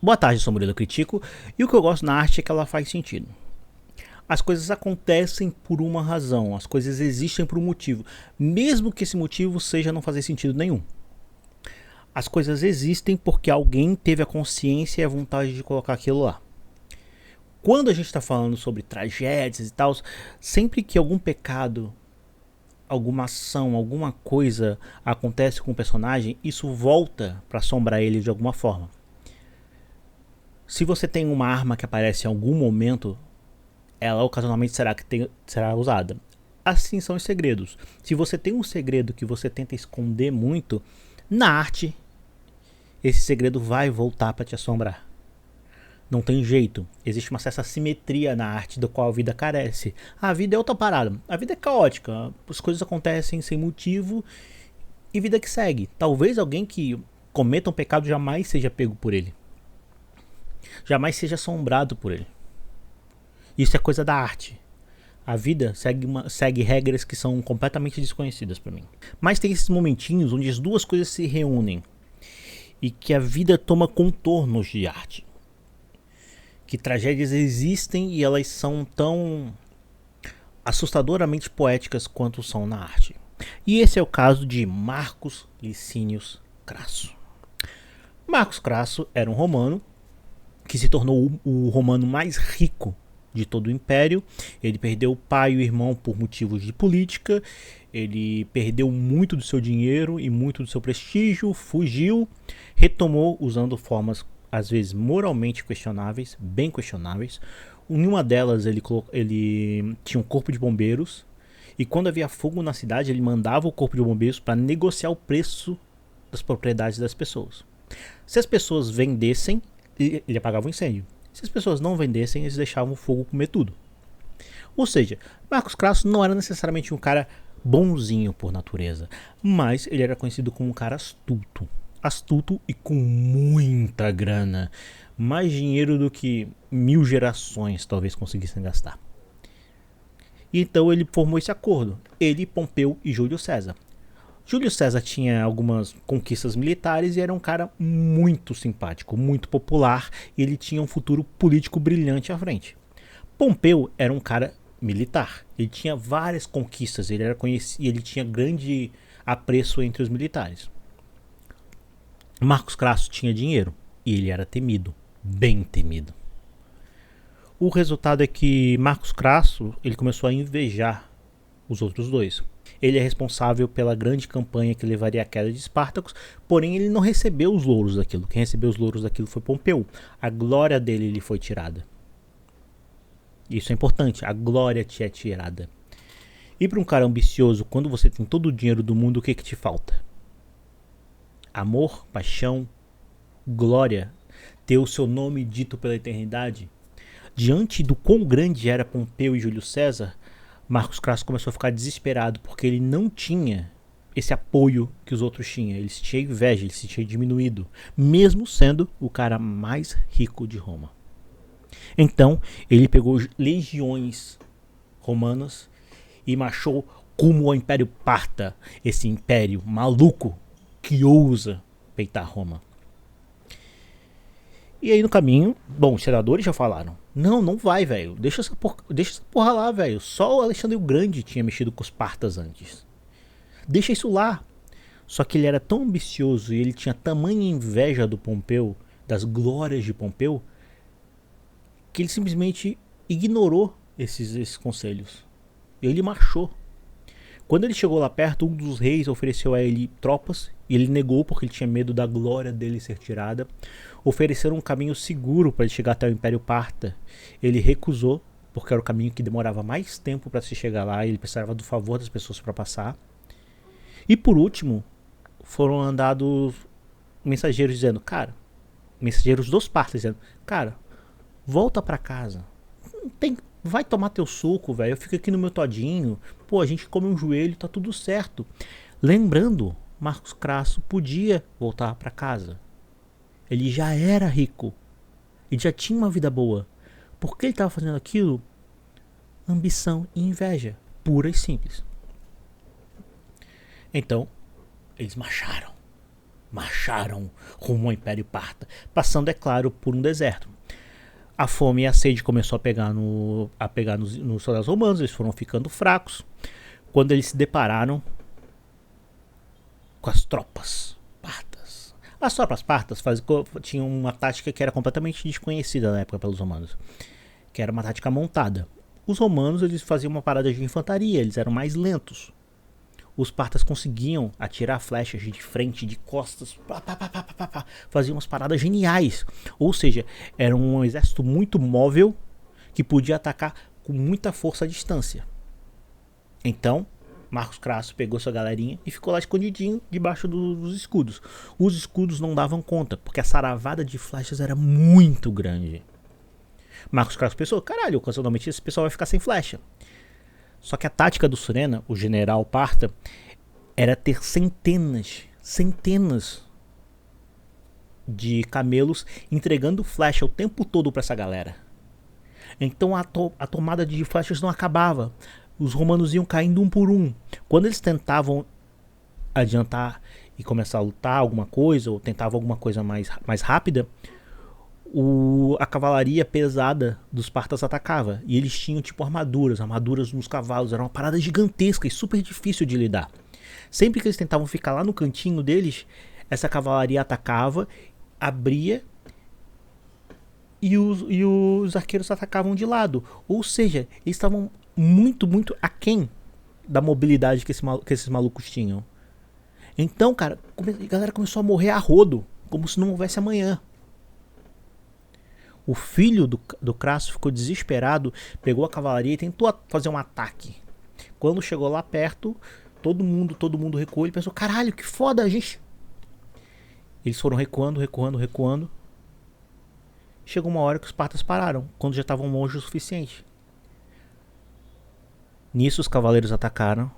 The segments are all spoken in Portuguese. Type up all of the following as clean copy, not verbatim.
Boa tarde, sou Murilo Critico, e o que eu gosto na arte é que ela faz sentido. As coisas acontecem por uma razão, as coisas existem por um motivo, mesmo que esse motivo seja não fazer sentido nenhum. As coisas existem porque alguém teve a consciência e a vontade de colocar aquilo lá. Quando a gente está falando sobre tragédias e tal, sempre que algum pecado, alguma ação, alguma coisa acontece com o personagem, isso volta para assombrar ele de alguma forma. Se você tem uma arma que aparece em algum momento, ela ocasionalmente será usada. Assim são os segredos. Se você tem um segredo que você tenta esconder muito, na arte, esse segredo vai voltar para te assombrar. Não tem jeito. Existe uma certa simetria na arte da qual a vida carece. A vida é outra parada. A vida é caótica. As coisas acontecem sem motivo e vida que segue. Talvez alguém que cometa um pecado jamais seja pego por ele. Jamais seja assombrado por ele. Isso é coisa da arte. A vida segue regras que são completamente desconhecidas para mim. Mas tem esses momentinhos onde as duas coisas se reúnem e que a vida toma contornos de arte. Que tragédias existem e elas são tão assustadoramente poéticas quanto são na arte. E esse é o caso de Marcus Licinius Crasso. Marcus Crasso era um romano que se tornou o romano mais rico de todo o império. Ele perdeu o pai e o irmão por motivos de política. Ele perdeu muito do seu dinheiro e muito do seu prestígio, fugiu, retomou usando formas às vezes moralmente questionáveis, bem questionáveis. Em uma delas ele tinha um corpo de bombeiros e quando havia fogo na cidade ele mandava o corpo de bombeiros para negociar o preço das propriedades das pessoas. Se as pessoas vendessem, ele apagava o incêndio. Se as pessoas não vendessem, eles deixavam o fogo comer tudo. Ou seja, Marcus Crasso não era necessariamente um cara bonzinho por natureza, mas ele era conhecido como um cara astuto. Astuto e com muita grana. Mais dinheiro do que 1000 gerações talvez conseguissem gastar. Então ele formou esse acordo. Ele, Pompeu e Júlio César. Júlio César tinha algumas conquistas militares e era um cara muito simpático, muito popular, e ele tinha um futuro político brilhante à frente. Pompeu era um cara militar, ele tinha várias conquistas, ele era conhecido, ele tinha grande apreço entre os militares. Marcus Crasso tinha dinheiro e ele era temido, bem temido. O resultado é que Marcus Crasso ele começou a invejar os outros dois. Ele é responsável pela grande campanha que levaria à queda de Espartacus, porém ele não recebeu os louros daquilo. Quem recebeu os louros daquilo foi Pompeu. A glória dele lhe foi tirada. Isso é importante, a glória te é tirada. E para um cara ambicioso, quando você tem todo o dinheiro do mundo, o que te falta? Amor, paixão, glória, ter o seu nome dito pela eternidade. Diante do quão grande era Pompeu e Júlio César, Marcus Crasso começou a ficar desesperado porque ele não tinha esse apoio que os outros tinham. Ele se tinha inveja, ele se tinha diminuído, mesmo sendo o cara mais rico de Roma. Então ele pegou legiões romanas e marchou como o Império Parta, esse império maluco que ousa peitar Roma. E aí no caminho, bom, os senadores já falaram: não vai, velho, deixa essa porra lá, velho. Só o Alexandre o Grande tinha mexido com os partas antes. Deixa isso lá. Só que ele era tão ambicioso e ele tinha tamanha inveja do Pompeu, das glórias de Pompeu, que ele simplesmente ignorou esses conselhos. E ele marchou. Quando ele chegou lá perto, um dos reis ofereceu a ele tropas e ele negou porque ele tinha medo da glória dele ser tirada. Ofereceram um caminho seguro para ele chegar até o Império Parta. Ele recusou porque era o caminho que demorava mais tempo para se chegar lá e ele precisava do favor das pessoas para passar. E por último, foram andados mensageiros dizendo: cara, mensageiros dos partas dizendo: cara, volta para casa. Vai tomar teu suco, velho. Eu fico aqui no meu todinho. Pô, a gente come um joelho, tá tudo certo. Lembrando, Marcus Crasso podia voltar para casa. Ele já era rico. Ele já tinha uma vida boa. Por que ele estava fazendo aquilo? Ambição e inveja, pura e simples. Então, eles marcharam. marcharam rumo ao Império Parta, passando, é claro, por um deserto. A fome e a sede começou a pegar nos soldados romanos, eles foram ficando fracos, quando eles se depararam com as tropas partas. As tropas partas tinham uma tática que era completamente desconhecida na época pelos romanos, que era uma tática montada. Os romanos, eles faziam uma parada de infantaria, eles eram mais lentos. Os partas conseguiam atirar flechas de frente, de costas, faziam umas paradas geniais. Ou seja, era um exército muito móvel que podia atacar com muita força à distância. Então, Marcos Crasso pegou sua galerinha e ficou lá escondidinho debaixo dos escudos. Os escudos não davam conta, porque a saravada de flechas era muito grande. Marcos Crasso pensou, caralho, ocasionalmente esse pessoal vai ficar sem flecha. Só que a tática do Surena, o general parta, era ter centenas de camelos entregando flecha o tempo todo para essa galera. Então a tomada de flechas não acabava. Os romanos iam caindo um por um. Quando eles tentavam adiantar e começar a lutar alguma coisa, ou tentavam alguma coisa mais rápida, a cavalaria pesada dos partas atacava. E eles tinham tipo armaduras nos cavalos. Era uma parada gigantesca e super difícil de lidar. Sempre que eles tentavam ficar lá no cantinho deles, essa cavalaria atacava, abria e os arqueiros atacavam de lado. Ou seja, eles estavam muito aquém da mobilidade que esses malucos tinham. Então, cara, a galera começou a morrer a rodo, como se não houvesse amanhã. O filho do Crasso ficou desesperado, pegou a cavalaria e tentou fazer um ataque. Quando chegou lá perto, todo mundo recuou. Ele pensou, caralho, que foda, a gente... Eles foram recuando. Chegou uma hora que os partas pararam, quando já estavam longe o suficiente. Nisso os cavaleiros atacaram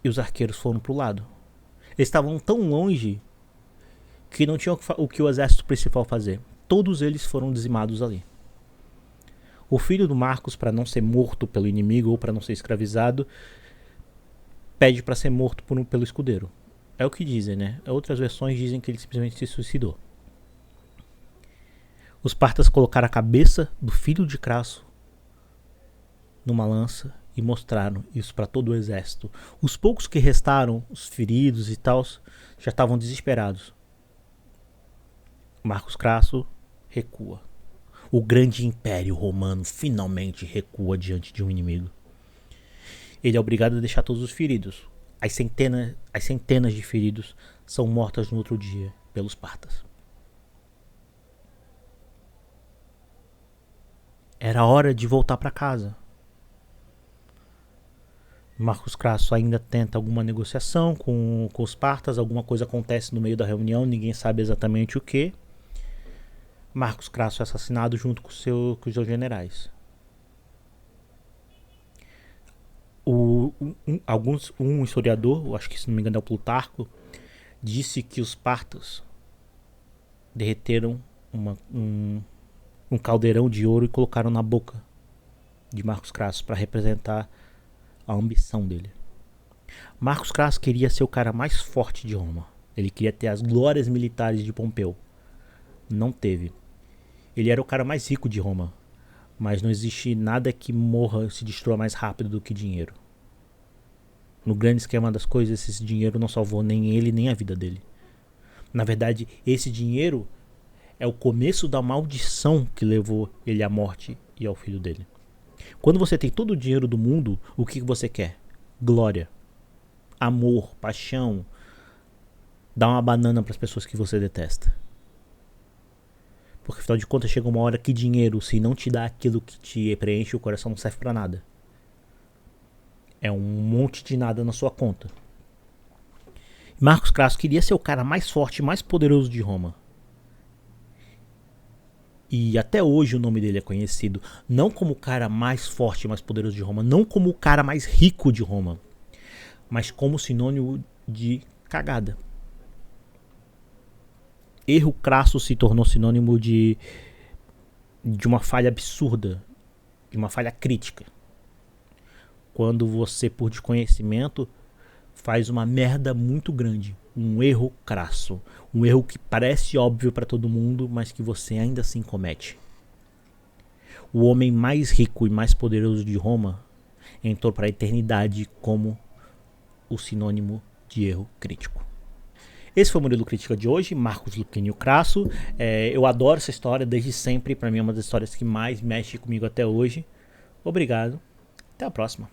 e os arqueiros foram pro lado. Eles estavam tão longe que não tinham o que o exército principal fazer. Todos eles foram dizimados ali. O filho do Marcos, para não ser morto pelo inimigo ou para não ser escravizado, pede para ser morto pelo escudeiro. É o que dizem, né? Outras versões dizem que ele simplesmente se suicidou. Os partas colocaram a cabeça do filho de Crasso numa lança e mostraram isso para todo o exército. Os poucos que restaram, os feridos e tal, já estavam desesperados. Marcos Crasso recua. O grande império romano finalmente recua diante de um inimigo. Ele é obrigado a deixar todos os feridos. As centenas de feridos são mortas no outro dia pelos partas. Era hora de voltar para casa. Marcos Crasso ainda tenta alguma negociação com os partas, alguma coisa acontece no meio da reunião, ninguém sabe exatamente o que. Marcos Crasso é assassinado junto com os seus generais. Um historiador, acho que se não me engano é o Plutarco, disse que os partos derreteram um caldeirão de ouro e colocaram na boca de Marcos Crasso para representar a ambição dele. Marcos Crasso queria ser o cara mais forte de Roma. Ele queria ter as glórias militares de Pompeu. Não teve. Ele era o cara mais rico de Roma, mas não existe nada que morra, se destrua mais rápido do que dinheiro. No grande esquema das coisas, esse dinheiro não salvou nem ele nem a vida dele. Na verdade, esse dinheiro é o começo da maldição que levou ele à morte e ao filho dele. Quando você tem todo o dinheiro do mundo, o que você quer? Glória, amor, paixão. Dar uma banana para as pessoas que você detesta. Porque afinal de contas chega uma hora que dinheiro, se não te dá aquilo que te preenche o coração, não serve pra nada. É um monte de nada na sua conta. Marcos Crasso queria ser o cara mais forte, mais poderoso de Roma. E até hoje o nome dele é conhecido não como o cara mais forte, mais poderoso de Roma, não como o cara mais rico de Roma, mas como sinônimo de cagada. Erro crasso se tornou sinônimo de uma falha absurda, de uma falha crítica. Quando você, por desconhecimento, faz uma merda muito grande. um erro crasso, um erro que parece óbvio para todo mundo, mas que você ainda assim comete. O homem mais rico e mais poderoso de Roma entrou para a eternidade como o sinônimo de erro crítico. Esse foi o Murilo Crítica de hoje, Marcos Luquínio Crasso. Eu adoro essa história desde sempre, para mim é uma das histórias que mais mexe comigo até hoje. Obrigado, até a próxima.